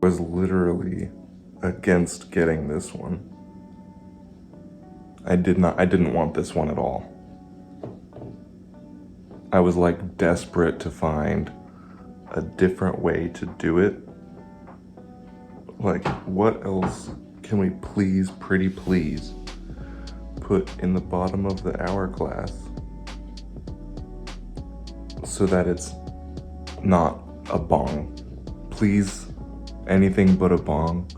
was literally against getting this one. I didn't want this one at all. I was like desperate to find a different way to do it. Like, what else can we pretty please, put in the bottom of the hourglass so that it's not a bong? Please, anything but a bong.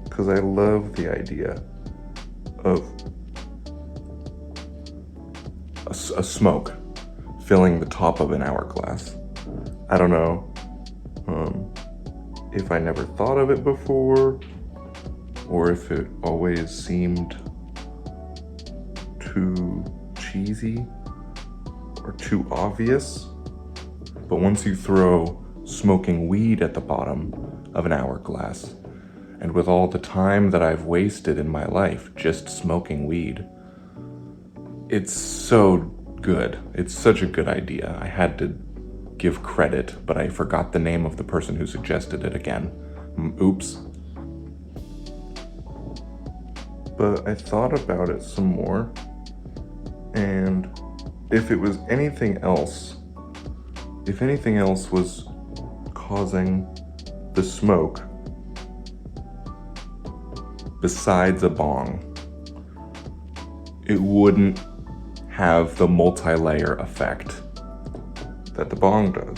Because I love the idea of a smoke filling the top of an hourglass. I don't know if I never thought of it before, or if it always seemed too cheesy or too obvious. But once you throw smoking weed at the bottom of an hourglass, and with all the time that I've wasted in my life just smoking weed, it's so good. It's such a good idea. I had to give credit, but I forgot the name of the person who suggested it again. Oops. But I thought about it some more, and if it was anything else, if anything else was causing the smoke besides a bong, it wouldn't have the multi-layer effect that the bong does.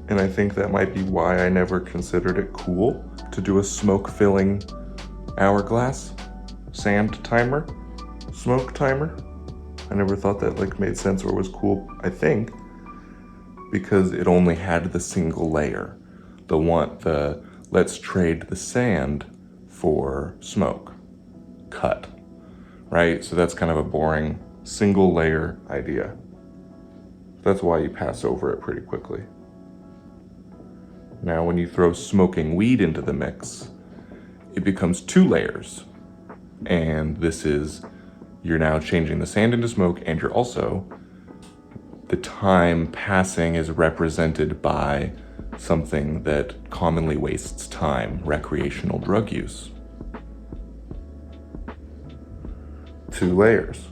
And I think that might be why I never considered it cool to do a smoke-filling hourglass sand timer, smoke timer. I never thought that like made sense or was cool, I think, because it only had the single layer. The let's trade the sand for smoke cut, right? So that's kind of a boring single layer idea. That's why you pass over it pretty quickly. Now, when you throw smoking weed into the mix, it becomes 2 layers. And this is, you're now changing the sand into smoke, and you're also, the time passing is represented by something that commonly wastes time, recreational drug use. 2 layers.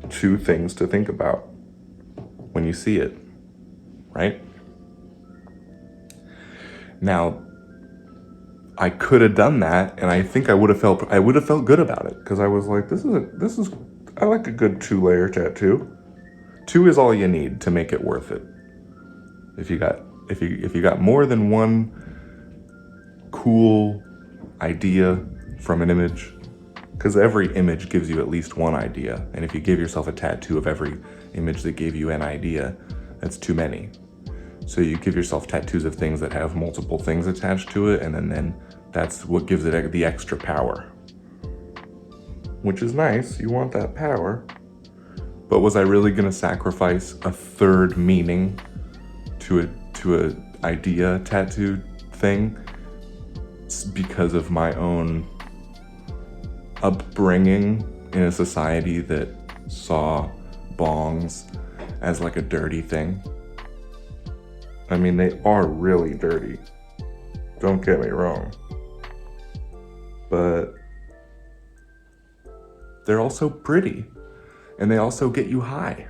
2 things to think about when you see it, right? Now, I could have done that, and I think I would have felt good about it, because I was like, I like a good 2-layer tattoo. 2 is all you need to make it worth it. If you got more than one cool idea from an image, because every image gives you at least one idea, and if you give yourself a tattoo of every image that gave you an idea, that's too many. So you give yourself tattoos of things that have multiple things attached to it, and then that's what gives it the extra power. Which is nice, you want that power. But was I really gonna sacrifice a 3rd meaning to a idea tattoo thing because of my own upbringing in a society that saw bongs as like a dirty thing? I mean, they are really dirty. Don't get me wrong. But they're also pretty, and they also get you high.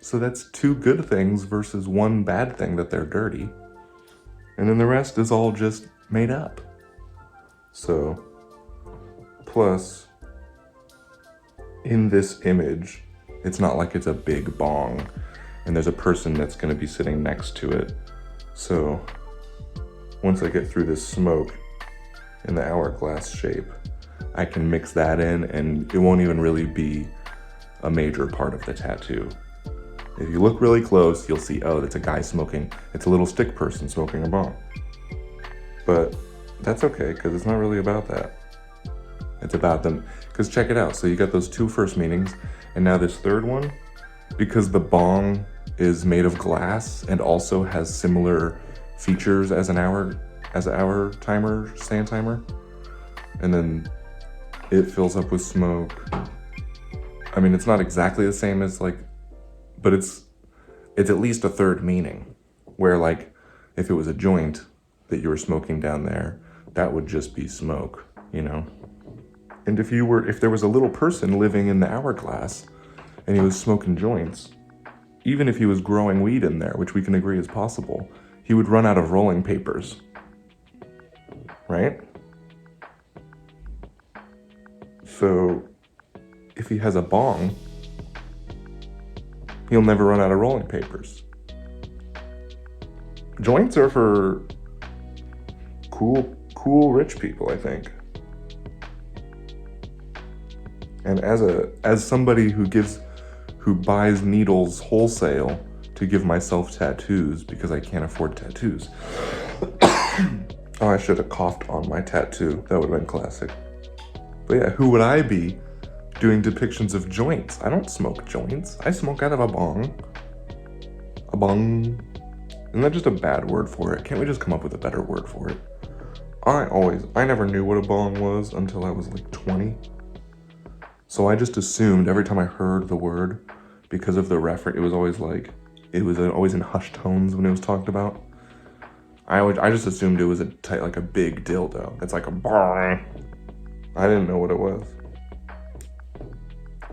So that's 2 good things versus 1 bad thing that they're dirty. And then the rest is all just made up. So, plus, in this image, it's not like it's a big bong and there's a person that's gonna be sitting next to it. So, once I get through this smoke in the hourglass shape, I can mix that in, and it won't even really be a major part of the tattoo. If you look really close, you'll see, oh, that's a guy smoking. It's a little stick person smoking a bong. But that's okay, because it's not really about that. It's about them, because check it out. So you got those 2 first meanings, and now this 3rd one, because the bong is made of glass and also has similar features as an hour timer, sand timer, and then it fills up with smoke. I mean, it's not exactly the same as like, but it's at least a 3rd meaning, where like If it was a joint that you were smoking down there, that would just be smoke, you know? And if there was a little person living in the hourglass and he was smoking joints, even if he was growing weed in there, which we can agree is possible, he would run out of rolling papers, right? So if he has a bong, he'll never run out of rolling papers. Joints are for cool rich people, I think. And as somebody who buys needles wholesale to give myself tattoos because I can't afford tattoos. Oh, I should have coughed on my tattoo. That would have been classic. But yeah, who would I be doing depictions of joints? I don't smoke joints. I smoke out of a bong. A bong. Isn't that just a bad word for it? Can't we just come up with a better word for it? I never knew what a bong was until I was like 20. So I just assumed every time I heard the word, because of the reference, it was always in hushed tones when it was talked about. I just assumed it was like a big dildo. It's like a bong. I didn't know what it was.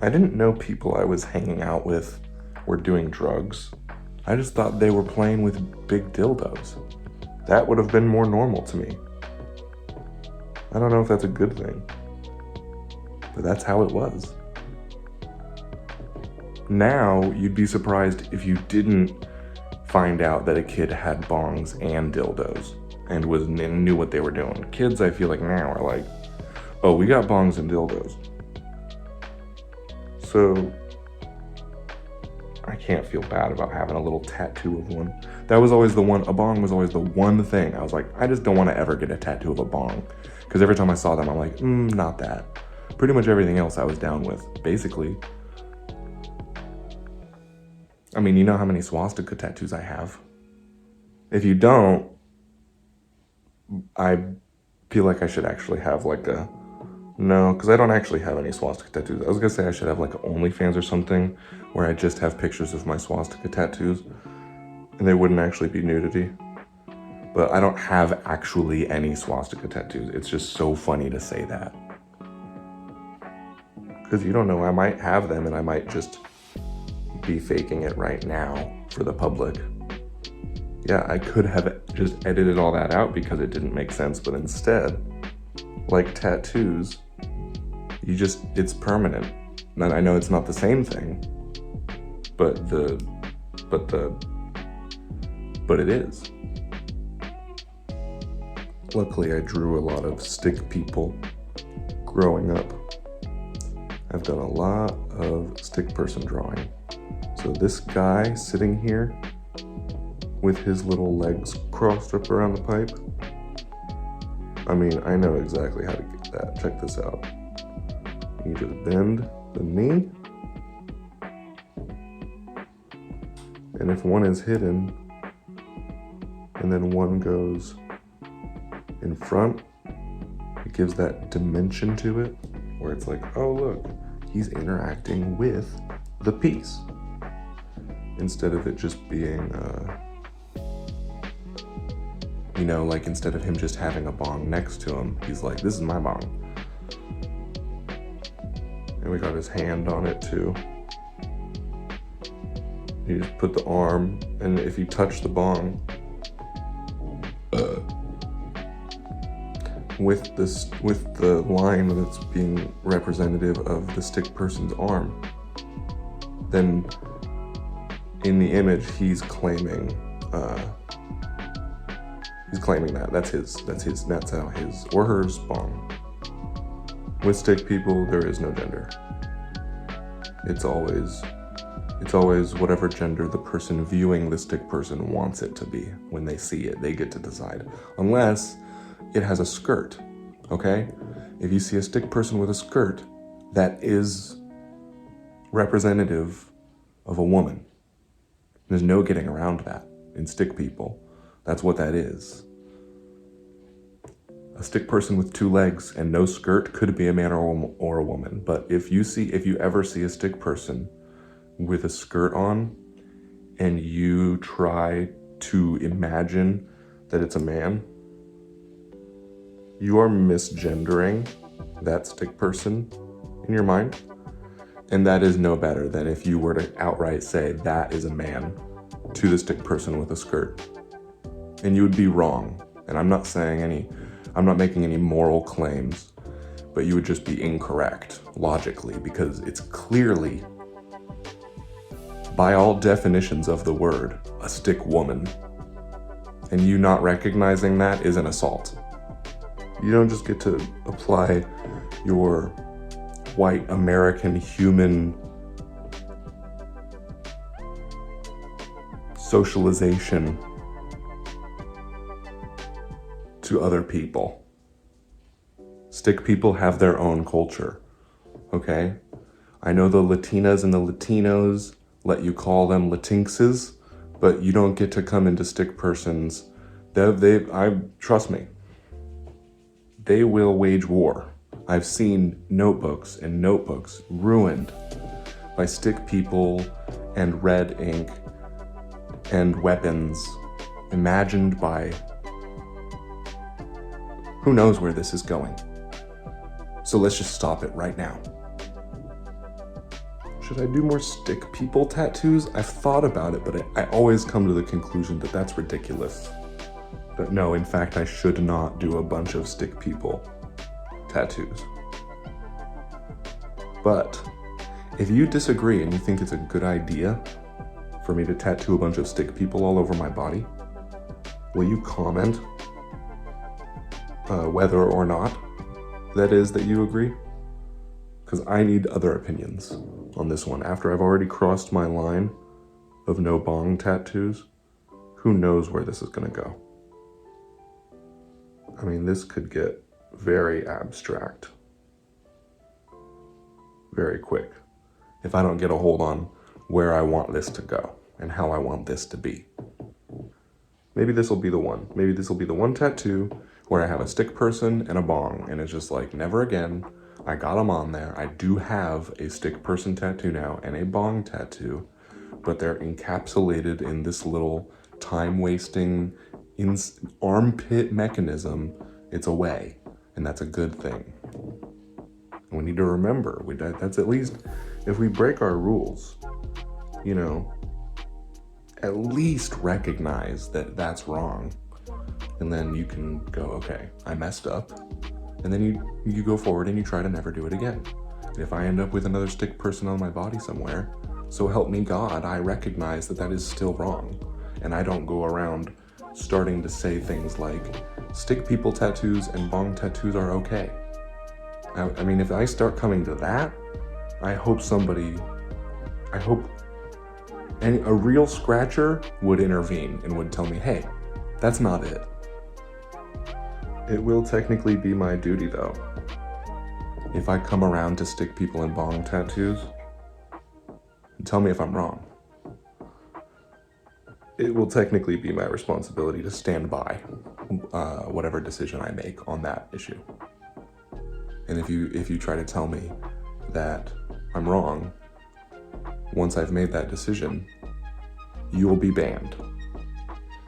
I didn't know people I was hanging out with were doing drugs. I just thought they were playing with big dildos. That would have been more normal to me. I don't know if that's a good thing, but that's how it was. Now, you'd be surprised if you didn't find out that a kid had bongs and dildos and knew what they were doing. Kids, I feel like now are like, oh, we got bongs and dildos. So I can't feel bad about having a little tattoo of one. That was always the one. A bong was always the one thing. I was like, I just don't want to ever get a tattoo of a bong. Because every time I saw them, I'm like, not that. Pretty much everything else I was down with, basically. I mean, you know how many swastika tattoos I have. If you don't, I feel like I should actually have like no, because I don't actually have any swastika tattoos. I was gonna say I should have like OnlyFans or something where I just have pictures of my swastika tattoos and they wouldn't actually be nudity. But I don't have actually any swastika tattoos. It's just so funny to say that. Because you don't know, I might have them and I might just be faking it right now for the public. Yeah, I could have just edited all that out because it didn't make sense, but instead, like tattoos, it's permanent. And I know it's not the same thing, but it is. Luckily, I drew a lot of stick people growing up. I've done a lot of stick person drawing. So this guy sitting here with his little legs crossed up around the pipe, I mean, I know exactly how to get that. Check this out. You just bend the knee, and if one is hidden, and then one goes in front, it gives that dimension to it, where it's like, oh look, he's interacting with the piece, instead of it just being, like instead of him just having a bong next to him, he's like, this is my bong. And we got his hand on it too. You just put the arm, and if you touch the bong, with the line that's being representative of the stick person's arm, then in the image he's claiming that's how his or hers bong. With stick people, there is no gender. It's always whatever gender the person viewing the stick person wants it to be. When they see it, they get to decide. Unless it has a skirt, okay? If you see a stick person with a skirt, that is representative of a woman. There's no getting around that in stick people. That's what that is. A stick person with two legs and no skirt could be a man or a woman. But if you ever see a stick person with a skirt on and you try to imagine that it's a man, you are misgendering that stick person in your mind. And that is no better than if you were to outright say that is a man to the stick person with a skirt. And you would be wrong. And I'm not making any moral claims, but you would just be incorrect logically, because it's clearly, by all definitions of the word, a stick woman. And you not recognizing that is an assault. You don't just get to apply your white American human socialization to other people. Stick people have their own culture, okay? I know the Latinas and the Latinos let you call them Latinxes, but you don't get to come into stick persons. Trust me, they will wage war. I've seen notebooks and notebooks ruined by stick people and red ink and weapons imagined by who knows where this is going. So let's just stop it right now. Should I do more stick people tattoos? I've thought about it, but I always come to the conclusion that that's ridiculous. But no, in fact, I should not do a bunch of stick people tattoos. But if you disagree and you think it's a good idea for me to tattoo a bunch of stick people all over my body, will you comment whether or not that is that you agree? Because I need other opinions on this one. After I've already crossed my line of no bong tattoos, who knows where this is gonna go? I mean, this could get very abstract very quick if I don't get a hold on where I want this to go and how I want this to be. Maybe this will be the one. Maybe this will be the one tattoo where I have a stick person and a bong, and it's just like, never again. I got them on there. I do have a stick person tattoo now and a bong tattoo, but they're encapsulated in this little time-wasting armpit mechanism. It's away, and that's a good thing. And we need to remember, that's at least, if we break our rules, you know, at least recognize that that's wrong. And then you can go, okay, I messed up. And then you go forward and you try to never do it again. And if I end up with another stick person on my body somewhere, so help me God, I recognize that that is still wrong. And I don't go around starting to say things like, stick people tattoos and bong tattoos are okay. I mean, if I start coming to that, I hope a real scratcher would intervene and would tell me, hey, that's not it. It will technically be my duty, though. If I come around to stick people in bong tattoos, tell me if I'm wrong. It will technically be my responsibility to stand by whatever decision I make on that issue. And if you try to tell me that I'm wrong, once I've made that decision, you will be banned.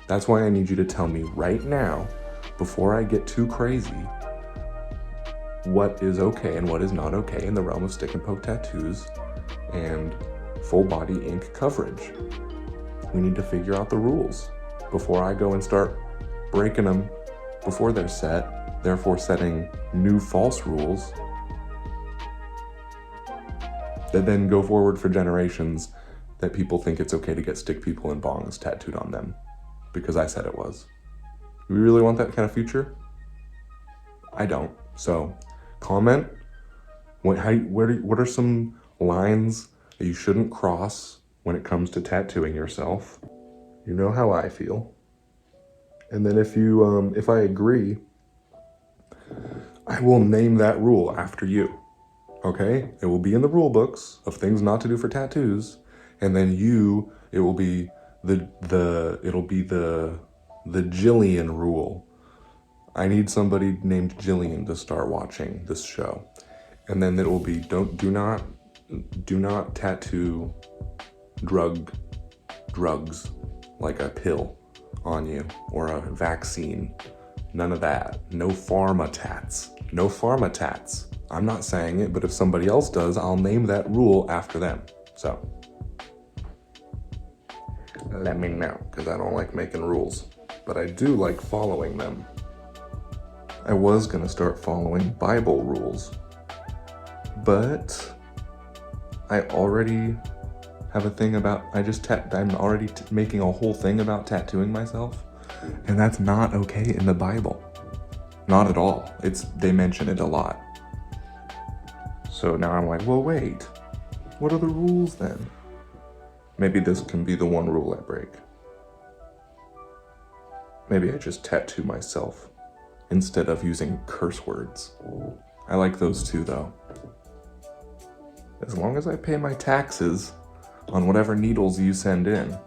That's why I need you to tell me right now, before I get too crazy, what is okay and what is not okay in the realm of stick and poke tattoos and full body ink coverage. We need to figure out the rules before I go and start breaking them before they're set, therefore setting new false rules that then go forward for generations that people think it's okay to get stick people and bongs tattooed on them because I said it was. Do we really want that kind of future? I don't. So comment, what are some lines that you shouldn't cross when it comes to tattooing yourself? You know how I feel. And then if I agree, I will name that rule after you. Okay? It will be in the rule books of things not to do for tattoos, and then it will be the Jillian rule. I need somebody named Jillian to start watching this show. And then it will be do not tattoo drugs like a pill on you or a vaccine. None of that. No pharma tats. No pharma tats. I'm not saying it, but if somebody else does, I'll name that rule after them. So, let me know, because I don't like making rules, but I do like following them. I was going to start following Bible rules, but I already have a thing about, I'm already making a whole thing about tattooing myself, and that's not okay in the Bible. Not at all. They mention it a lot. So now I'm like, well, wait, what are the rules then? Maybe this can be the one rule I break. Maybe I just tattoo myself instead of using curse words. I like those too, though. As long as I pay my taxes on whatever needles you send in.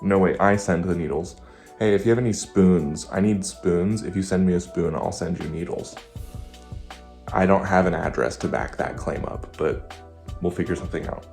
No, wait, I send the needles. Hey, if you have any spoons, I need spoons. If you send me a spoon, I'll send you needles. I don't have an address to back that claim up, but we'll figure something out.